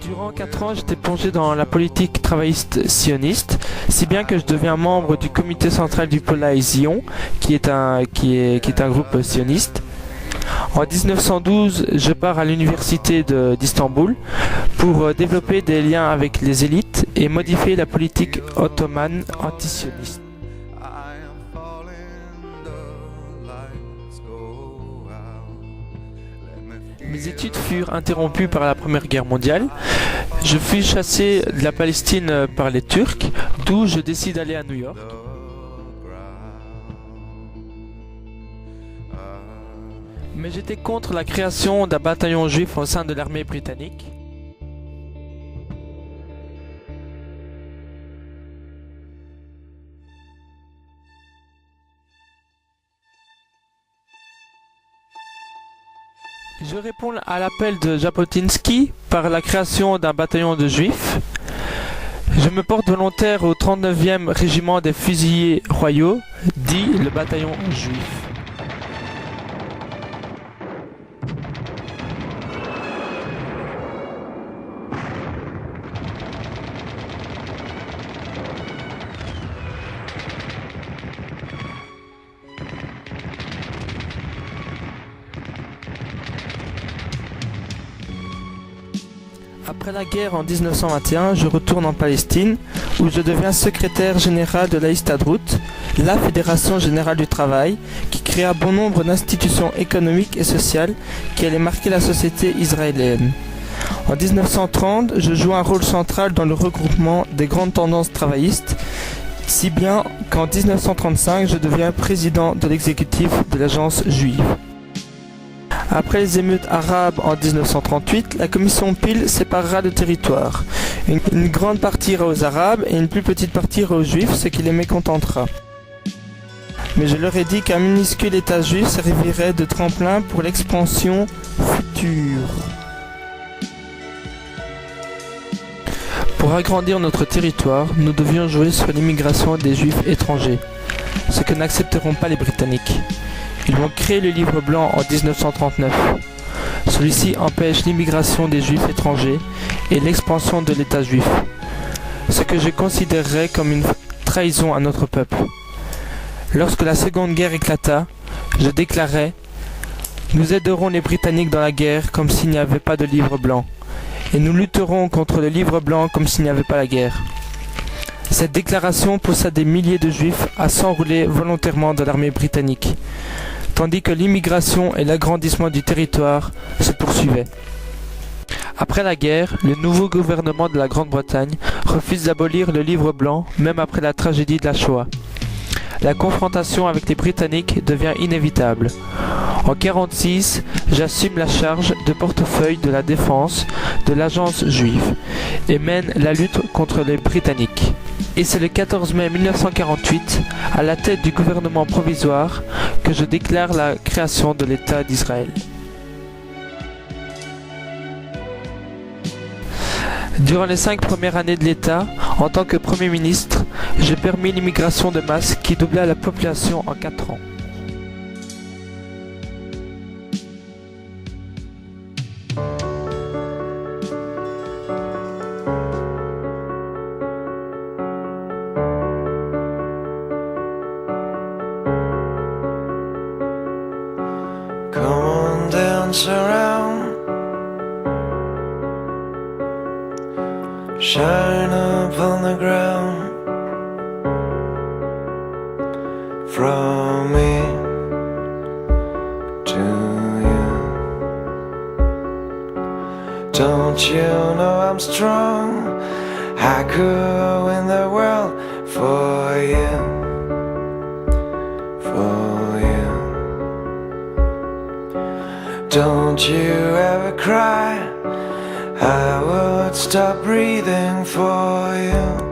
Durant 4 ans, j'étais plongé dans la politique travailliste sioniste, si bien que je deviens membre du comité central du Polaï Zion, qui est un groupe sioniste. En 1912, je pars à l'université d'Istanbul pour développer des liens avec les élites et modifier la politique ottomane antisioniste. Mes études furent interrompues par la Première Guerre mondiale. Je fus chassé de la Palestine par les Turcs, d'où je décide d'aller à New York. Mais j'étais contre la création d'un bataillon juif au sein de l'armée britannique. Je réponds à l'appel de Jabotinsky par la création d'un bataillon de juifs. Je me porte volontaire au 39e régiment des fusiliers royaux, dit le bataillon juif. Après la guerre en 1921, je retourne en Palestine où je deviens secrétaire général de l'Histadrout, la Fédération Générale du Travail, qui créa bon nombre d'institutions économiques et sociales qui allaient marquer la société israélienne. En 1930, je joue un rôle central dans le regroupement des grandes tendances travaillistes, si bien qu'en 1935, je deviens président de l'exécutif de l'agence juive. Après les émeutes arabes en 1938, la commission Peel séparera le territoire. Une grande partie ira aux Arabes et une plus petite partie ira aux Juifs, ce qui les mécontentera. Mais je leur ai dit qu'un minuscule État juif servirait de tremplin pour l'expansion future. Pour agrandir notre territoire, nous devions jouer sur l'immigration des Juifs étrangers, ce que n'accepteront pas les Britanniques. Ils vont créer le livre blanc en 1939. Celui-ci empêche l'immigration des Juifs étrangers et l'expansion de l'État juif, ce que je considérerais comme une trahison à notre peuple. Lorsque la Seconde Guerre éclata, je déclarai « Nous aiderons les Britanniques dans la guerre comme s'il n'y avait pas de livre blanc, et nous lutterons contre le livre blanc comme s'il n'y avait pas la guerre. » Cette déclaration poussa des milliers de Juifs à s'enrôler volontairement dans l'armée britannique, tandis que l'immigration et l'agrandissement du territoire se poursuivaient. Après la guerre, le nouveau gouvernement de la Grande-Bretagne refuse d'abolir le livre blanc, même après la tragédie de la Shoah. La confrontation avec les Britanniques devient inévitable. En 1946, j'assume la charge de portefeuille de la défense de l'agence juive et mène la lutte contre les Britanniques. Et c'est le 14 mai 1948, à la tête du gouvernement provisoire, que je déclare la création de l'État d'Israël. Durant les 5 premières années de l'État, en tant que Premier ministre, j'ai permis l'immigration de masse qui doubla la population en 4 ans. Come on, dance around, shine up on the ground. From me to you, don't you know I'm strong? I could win the world for you, for you. Don't you ever cry, I would stop breathing for you.